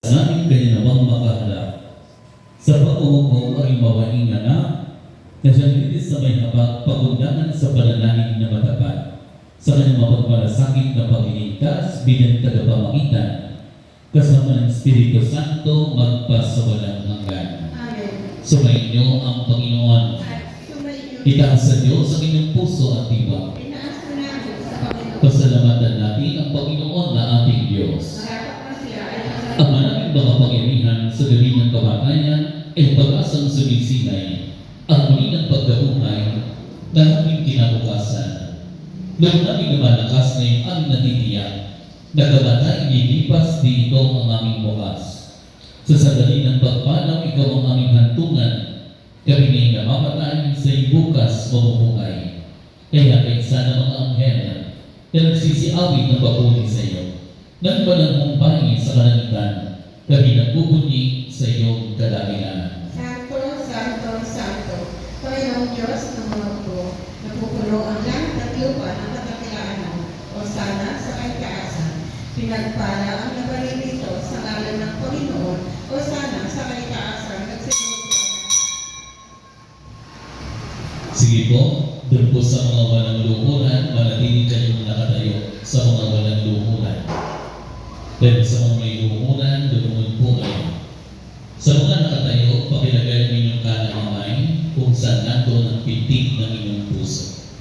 Namin kaninawang makaharap sa pag-uupo ay mawaing anak na siyang sa may habag pagundangan sa panalangin na matapat sa kanyang mapagmalasakit na pagliligtas bilang tagapamagitan kasama ng Espiritu Santo magpasawalang hanggan. Amen. Sumainyo ang Panginoon. Itaas sa Diyos ang inyong puso at diwa. Inaas ko namin sa Panginoon. Pasalamatan natin ang Panginoon na ating Diyos. Marapat na siya ay Ang maraming mga pangyarihan sa gabi ng kamatayan ay pag-asang sumisinay ang muli ng pagkabuhay na aming kinabukasan. Noong aming lumalakas na yung aming natitiyak na kamatay nilipas dito ang aming bukas. Sa sandali ng pagpanaw, ikaw ang aming hantungan. Kami ngayong namamatay sa iyong bukas mamumuhay. Kaya kaisa ng mga anghel na nagsisiawit ng papuri sa iyo. Nang pananghumpay sa kalangitan, kami nagbubunyi sa iyong kadahilan. Santo, Santo, Santo, Panginoong Diyos ng mga po, napupuno ang langit at lupa ng katakilaan mo, o sana sa kaitaasan. Pinagpala ang nabalin dito sa ngalan ng Panginoon, o sana sa kaitaasan nagsinuot. Sige po, doon po sa mga walang luhuran, manatili kayong nakatayo sa mga walang luhuran. Dahil sa mga may luhuran, doon po kayo. Sa mga nakatayo, pakilagay ang inyong kanang kamay kung saan nandoon ang pitik ng inyong puso.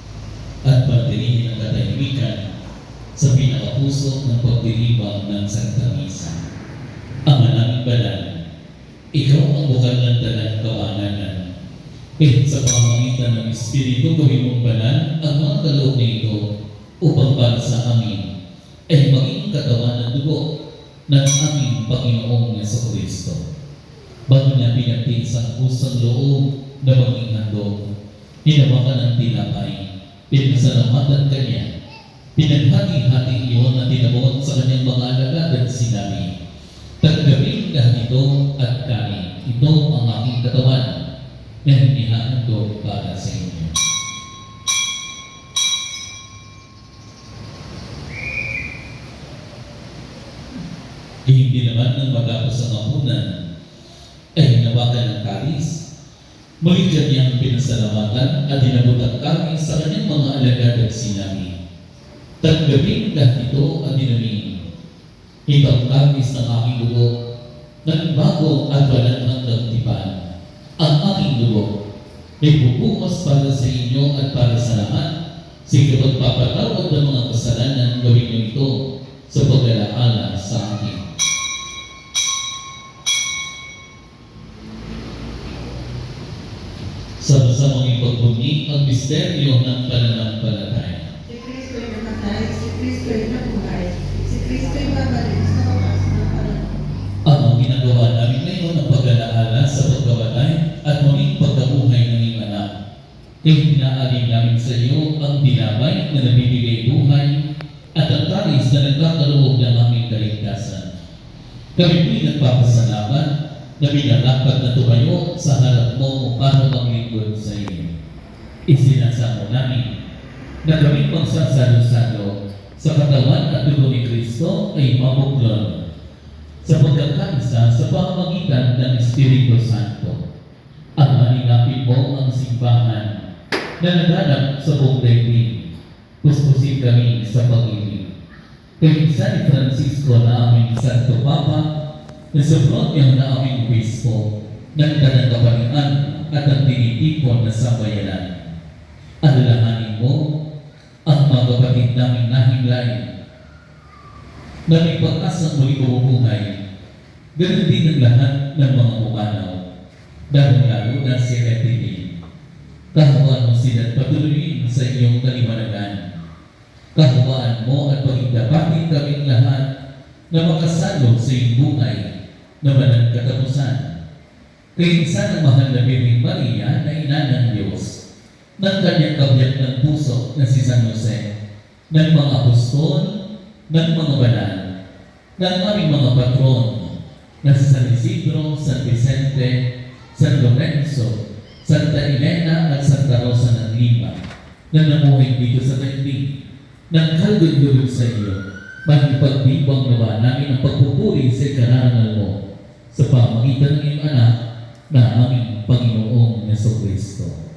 At pagdirihin ang katahimikan sa pinakapuso ng pagdiribang ng Santa Misa. Ang aming banal, ikaw ang bukal ng talang kawanganan. Sa pamamagitan ng Espiritu, gawin mong banal ang mga kaloob na ito upang para sa amin ay maging katawan ng dugo ng aming Panginoong Jesucristo. Bago niya pinagtiis ang pusang loob na maging handog, hinawakan ang tinapay, pinasalamatan kanya, pinaghati-hati iyon na tinabuot sa kanyang mga alagad at sinabi, "Tanggapin lahat ito at kain. Ito ang aking katawan na hinihandog para sa inyo." Hindi naman nang matapos ang hapunan ay hinawakan ng kalis. Muli kanyang pinasalamatan at dinabot ang kalis sa kanyang mga alagad at sinabi, "Tanggapin lahat ito at dinamin. Ito ang kalis ng aking dugo, nagbago at walang hanggang tipan. Ang aking dugo ay bubukas para sa inyo at para sa lahat. Sige, pagpapatawad ng mga kasalanan, gawin niyo ito sa pag-alaala sa akin." Sama-samang ipagbunyi ang misteryo ng pananampalataya. Si Kristo ay namatay, si Kristo ay nabuhay, si Kristo ay babalik sa wakas ng panahon. Ang ginagawa namin ngayon ang pag-alaala sa pagkamatay at muling pagkabuhay ng iyong anak. Kaya hinaalin namin sa iyo ang dinamay na nabibigay buhay at ang talis na nagkakaloob ng aming kaligtasan. Kami po'y nagpapasalamat na binarapat na tumayo sa harap mo para maglingkod sa iyo. Isinasamo namin na kami magsasalo-salo sa katawan at dugo ni Kristo ay mabuklon sa pagkakaisa sa pamamagitan ng Espiritu Santo. Ang haningapin mo ang simbahan na naganap sa buong daigdig. Puspusin kami sa pag-ibig. Kay San Francisco na aming Santo Papa, na sumunod niyang na aming obispo ng kanang kapalian at ang tinitipon na sambayanan. Alalahanin mo ang mga kapatid naming nahimlay na may pag-asang muli bumubuhay. Ganun din ang lahat ng mga pumanaw, dahil lalo na si Retini. Kahawaan mo sila patuloyin sa iyong kalimanagan. Kahawaan mo at pagigdapatin kaming lahat na makasalo sa iyong buhay na walang katapusan. Kaya sana mahal na Birheng Maria na ina ng Diyos, ng kanyang kabiyak ng puso na si San Jose, ng mga apostol, ng mga banal, ng aming mga patron na si San Isidro, San Vicente, San Lorenzo, Santa Elena at Santa Rosa ng Lima, na namuhay dito sa daigdig, ng kalugod-lugod sa iyo, maging pagdiwang nawa namin ang pagpupuri sa karangal mo pamamagitan ng iyong anak na aming Panginoong Jesucristo.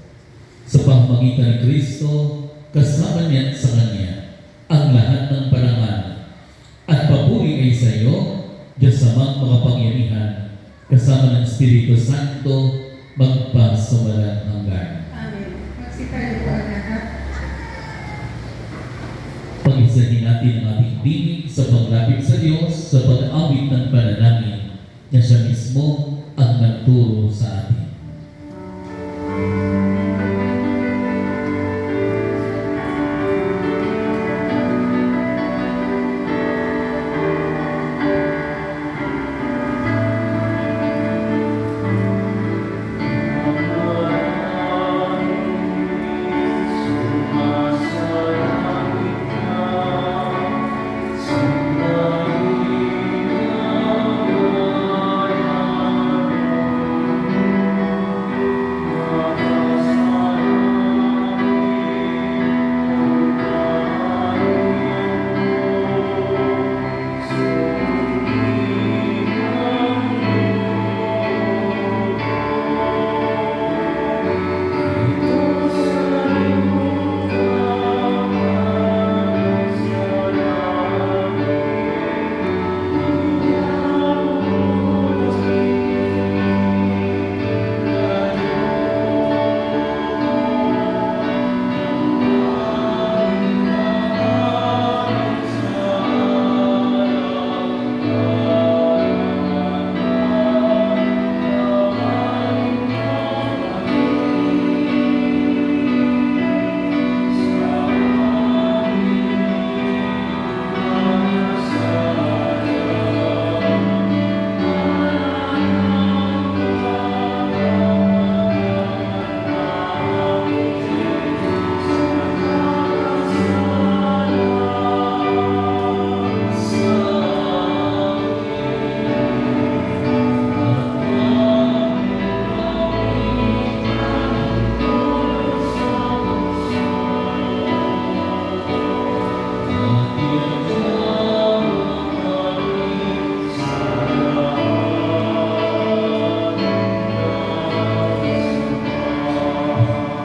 Sa pamamagitan ni Kristo, kasama niya sa Kanya ang lahat ng parangal at papuri ay sa iyo, Diyos amang makapangyarihan, kasama ng Espiritu Santo, magpasawalang hanggan. Amen. Magsitayo po ang lahat. Pag-isahin natin ang ating dinig sa paglapit sa Diyos sa pag-awit ng panalangin na siya mismo ang nagturo sa atin.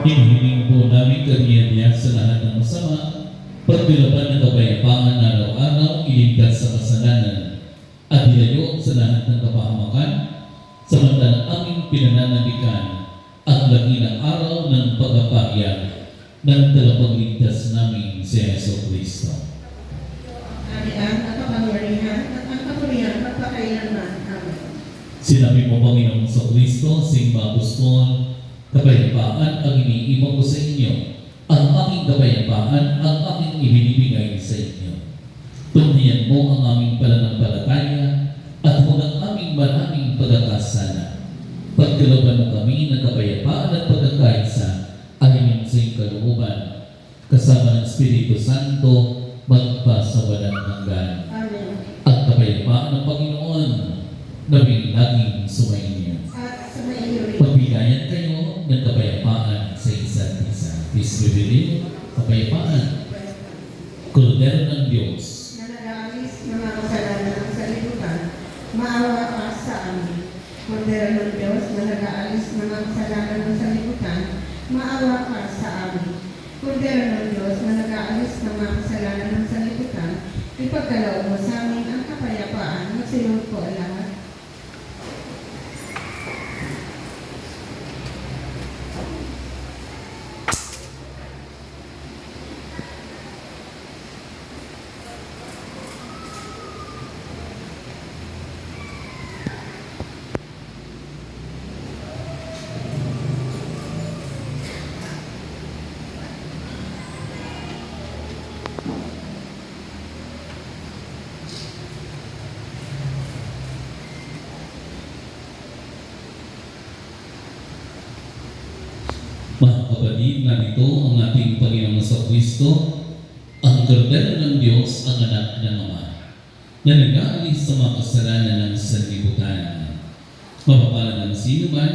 Hinihiling po namin kanya sa lahat ng masama, pagdilaban ng kapayapaan na araw-araw, iligtas sa kasalanan, at ilayo sa lahat ng kapahamakan, samantalang aming pinananalikan ang dakilang araw ng pagpapahayag ng tagapagligtas namin si Yesu Cristo. Arian at kapangyarihan at ang kapurihan magpakailanman. Amen. Sinabi mo, Panginoon sa Kristo, Singma Apostol, kapayapaan ang iniiwan ko sa inyo, ang aking kapayapaan ang aking ibinibigay sa inyo. Tunhayan mo ang aming pananampalataya at huwag ang aming maraming pagkakasala. Pagkalooban mo kami ng kapayapaan at pagkakaisa ayon sa iyong kalooban, kasama ng Espiritu Santo, magpasawalang hanggan. Amen. Ang kapayapaan ng Panginoon, nawing laging sumainyo. At sa maiuri. Pagbigayan kayo ng kapayapaan sa isa't isa. Peace be with you. Kapayapaan. Kordero ng Diyos. Na nag-aalis ng mga kasalanan ng salibutan, maawa ka sa amin. Kordero ng Diyos na nag-aalis ng mga kasalanan ng salibutan, maawa ka sa amin. Kordero ng Diyos na nag-aalis ng mga kasalanan ng salibutan, ipagkaloob mo sa amin ang kapayapaan. Magsilod po ang lahat. Mga kapatid, narito ang ating Panginoong Kristo, ang kordero ng Diyos, ang anak ng Ama, na nag-aalis sa mga kasalanan ng sanlibutan. Mapapalad ang sino man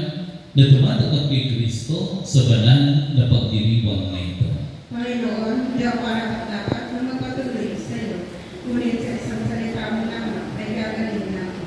na tumatanggap kay Kristo sa banal na pagdiriwang na ito. Panginoon, hindi ako dapat na magpatuloy sa iyo. Ngunit sa isang salita mo lamang ay gagaling na ako.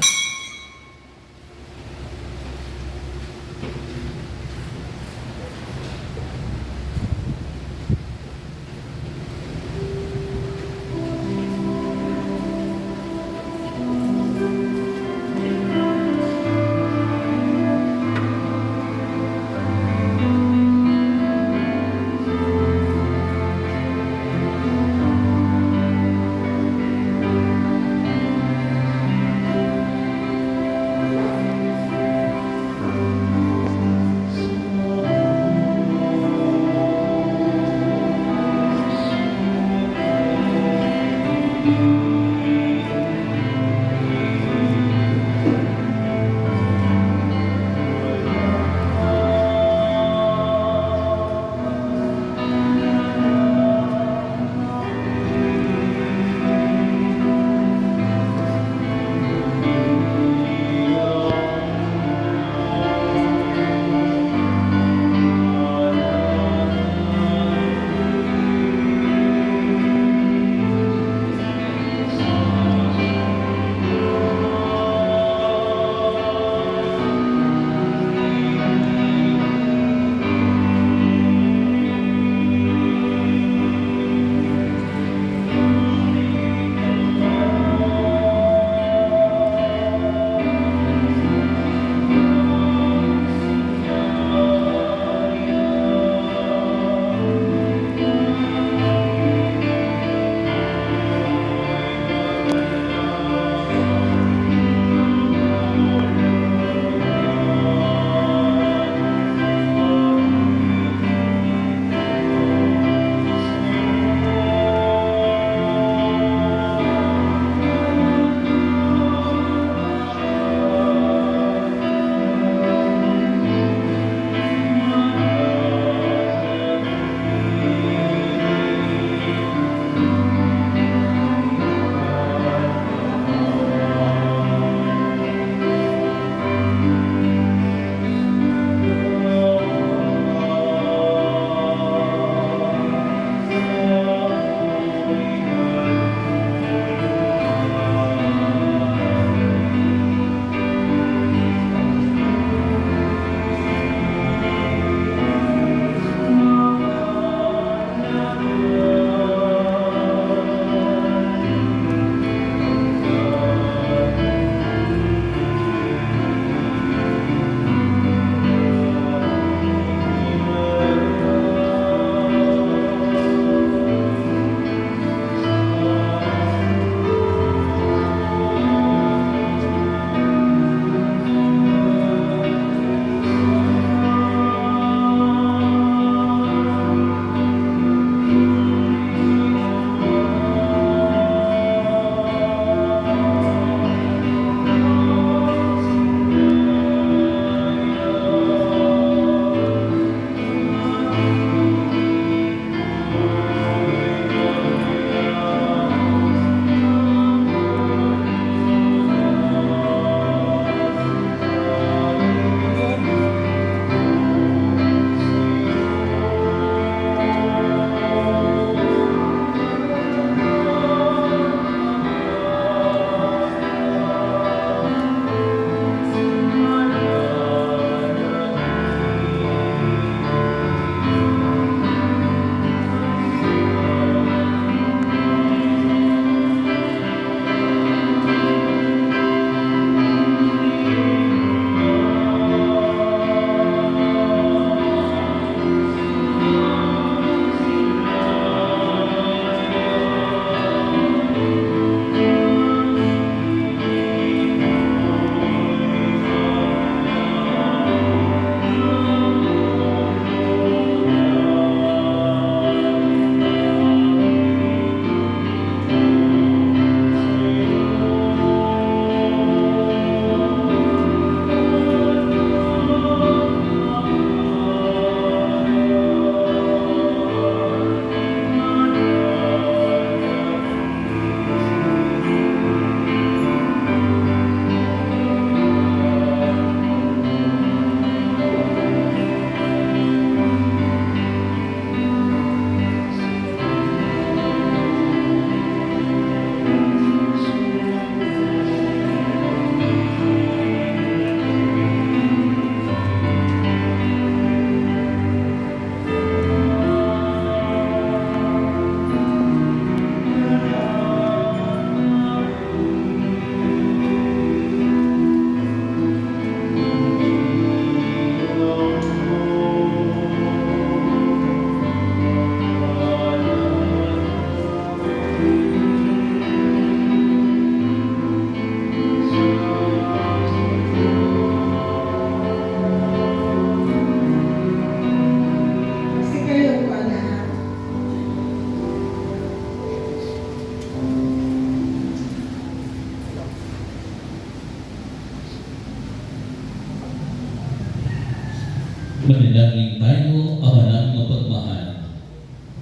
Manalangin tayo, Ama naming mapagmahal.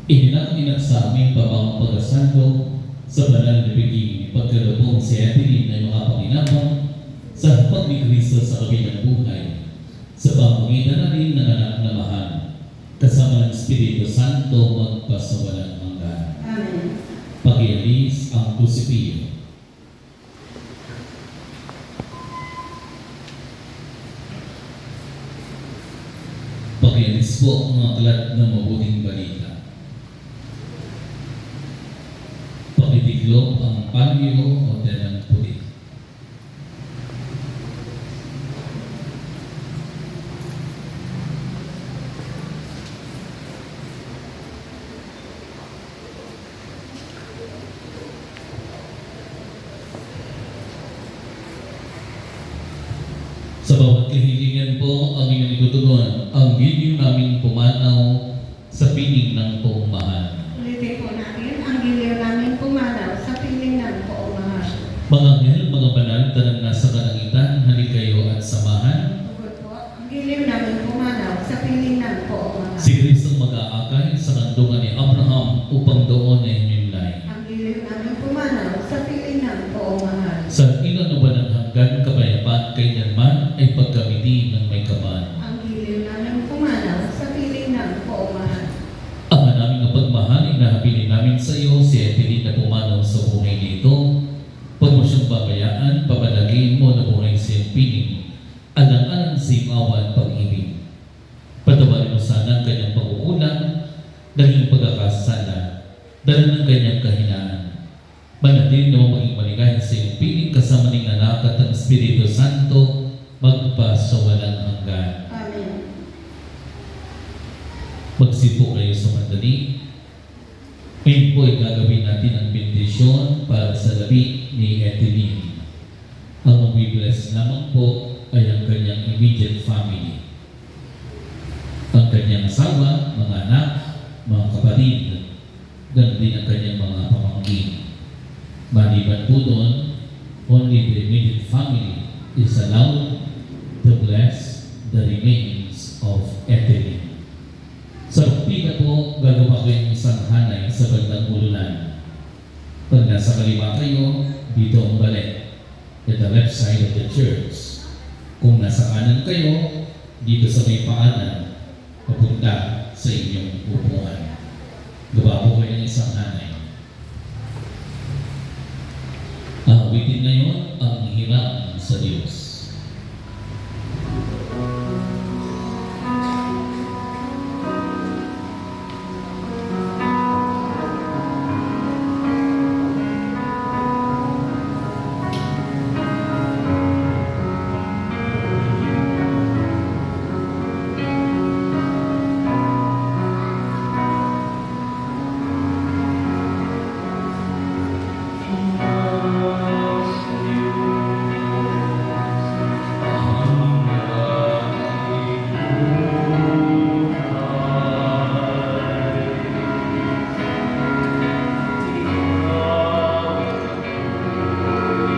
Ininangin sa aming pamang pag-asando sa banal na biging pagkalabong si Evelyn ay makapanginabang sa hapag ni Kristo sa kabilang buhay, sa pamamagitan na rin ng anak na mahal, kasama ng Espiritu Santo magpasawalang hanggan. Amen. Pakialis ang kusipio. Pakialis po ang mga kalat ng mabuting balita. Pakitiklop ang palyo o telang puti. Sa bawat kahilingan po ang inyong itutugon, ang giliw naming pumanaw sa piling ng poong mahal. Ulitin po natin ang giliw namin pumanaw sa piling ng poong mahal. Mga anghel, mga banal, tanang nasa kalangitan, halik kayo at samahan. Tugod po, ang giliw namin pumanaw sa piling ng poong mahal. Si Kristo mag-aakay sa kandungan ni Abraham upang doon ay hinimlay. Ang giliw namin pumanaw sa piling ng poong mahal. Sa inanuban ng hanggan kapayapaan kailanman ay pagkamiti ng may kapal. Ang giliw namin pumanaw sa piling ng poong mahal. Ama naming mapagmahal, inahabilin namin sa iyo si Evelyn na pumanaw sa buhay nito. Pag mo siyang babayaan, papadagin mo na buhay sa iyong piling. Alang-alang sa iyong awa at pag-ibig. Patawarin mo sana ang kanyang pag-uulang, dahil pagkakasala, dahil ng kanyang kahinaan. Manatili na maging maligaya sa iyong piling kasama ng anak at ang Espiritu Santo magpasawalang hanggan. Amen. Magsipo kayo sa mandali. Ngayon po ay gagawin natin ang bendisyon para sa labi ni Evelyn. Ang mag-bless lamang po ay ang kanyang immediate family. Ang kanyang asawa, mga anak, mga kapatid, ganun din ang kanyang mga pamangkin. Maliban po doon, only the immediate family is allowed to bless the remains of Evelyn. Sa rupina po, gagawa ko yung isang hanay sa bandang ulunan. Pag nasa kaliwa kayo, dito ang balik, at the left side of the church. Kung nasa kanan kayo, dito sa may paanan, papunta sa inyong upuan. Gawa po kayo ng isang hanay. Awitin ngayon ang hirap sa Diyos.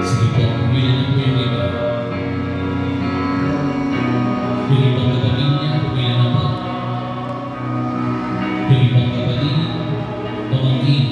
Sige po, pumili na po yung iba. Yung ibang kapatid niya, pumili na po. Yung ibang kapatid, pamangkin.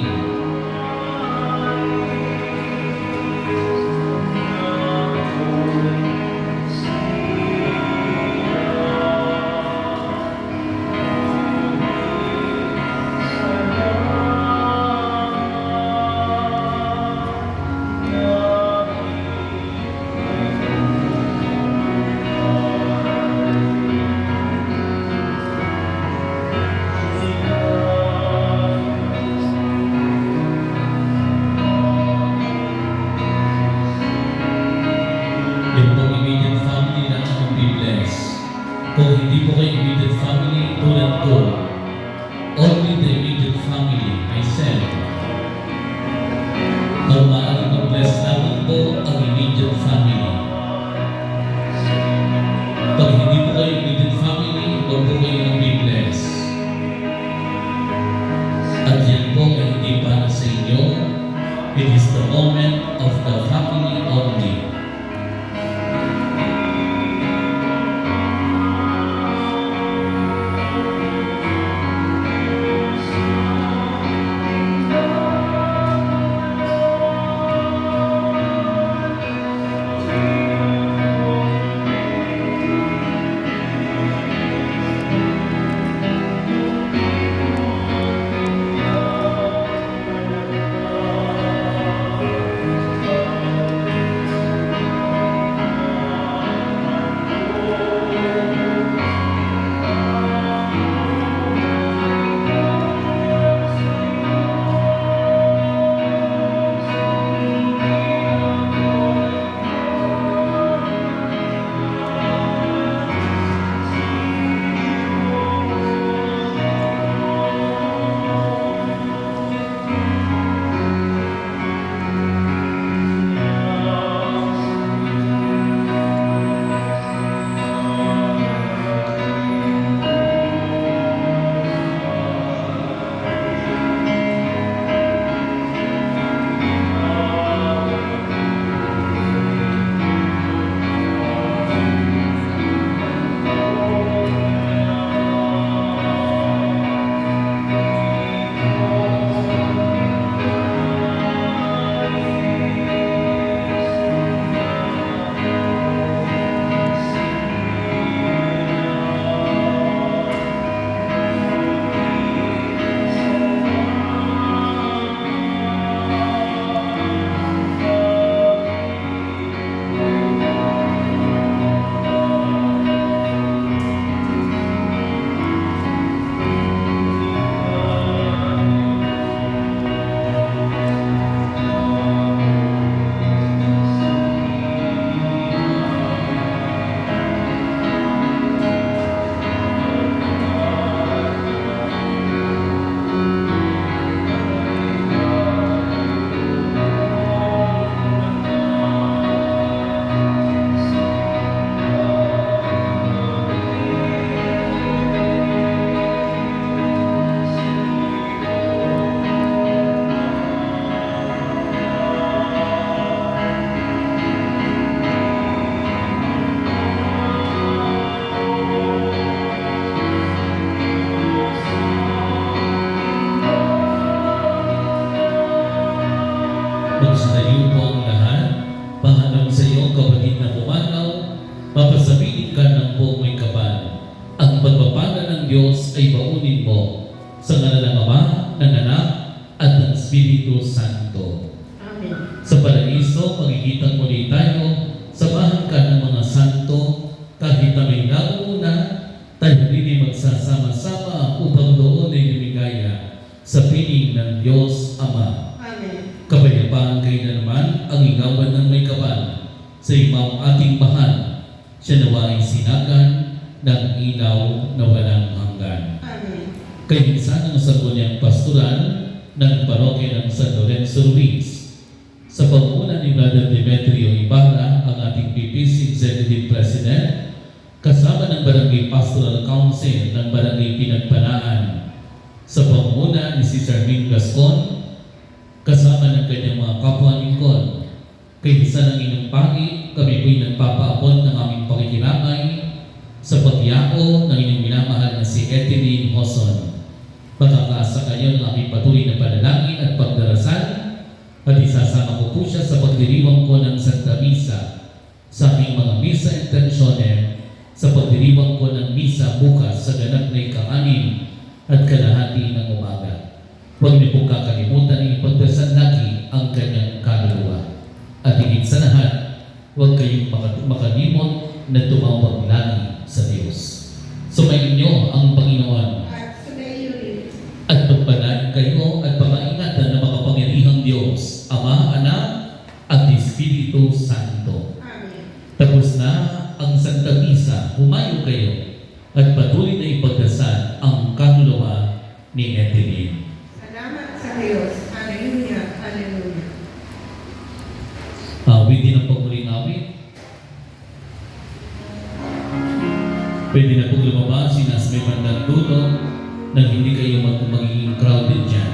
Yung pong immediate family lang ang be-bless. Kung hindi po kayo immediate family, tulad ko, only the immediate family, myself, ang maaaring mag-bless lamang po ang immediate family. Pag hindi po kayo immediate family, huwag po kayo ang be-bless. At yan po ay hindi para sa inyo. It is the moment of the family only. Mapasabilin ka ng buong may kapal. Ang pagpapala ng Diyos ay baunin mo sa ngalan ng Ama, ng Anak, at ng Espiritu Santo. Amen. Sa paraiso, magkikita muli tayo, samahan ka ng mga santo, kahit na may nauna, tayo rin ay magsasama-sama upang doon ay lumigaya sa piling ng Diyos Ama. Amen. Kapayapaan kayo na naman ang igawan ng may kapal sa imang ating mahal. Siya nawa ay sinagan ng ilaw na walang hanggan. Amen. Kayo sana sa bunyang pastoral ng parokya ng San Lorenzo Ruiz. Sa panguna ni Brother Demetrio Ibarra, ang ating PPC Executive President, kasama ng Barangay Pastoral Council ng Barangay Pinagpanaan. Sa panguna ni si Sarmin Gascon, kasama ng kanyang mga kapwa lingkod. Kay isa ng inyong pagi, kami po'y nagpapaabot ng aming pakikiramay sa pagyao ng inyong minamahal na si Eteline Hoson. Makakaasa kayo ng aming patuloy na panalangin at pagdarasal at isasama ko po siya sa pagdiriwang ko ng Santa Misa sa aking mga misa intentionem sa pagdiriwang ko ng misa bukas sa ganap na ika-6 at kalahati ng umaga. Huwag niyo pong kakalimutan na ipagdasal lagi ang kanyang kaluluwa. At higit sa lahat, huwag kayong makalimot na tumawag lagi sa Diyos. Sumayin niyo ang Panginoon At sumayo rin. at pagpalain kayo at pamaingatan ng makapangyarihang Diyos, Ama, Anak, at Espiritu Santo. Amen. Tapos na ang Santa Misa, humayo kayo at patuloy na ipagdasal ang kaluluwa ni Eteline. Salamat sa Diyos. Hallelujah. Hallelujah. Awit din ang pagmuling awit. Pwede na pong lumabas, sinas may bandang dulo nang hindi kayo magiging crowded dyan.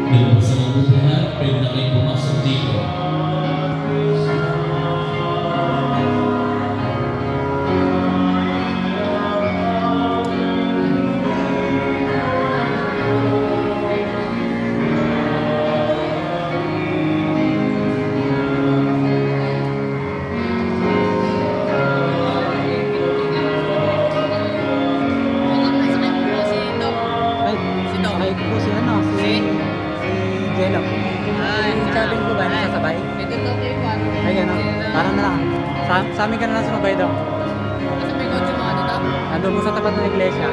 Dahil sa mabubuhat, pwede na kayo pumasok dito. Sakay ko po si ano, si Jello. Sabi ko ba na sasabay? Ay gano'n, parang na lang. Sa amin ka na lang sumabay daw. Nandun mo sa tapat ng iglesia.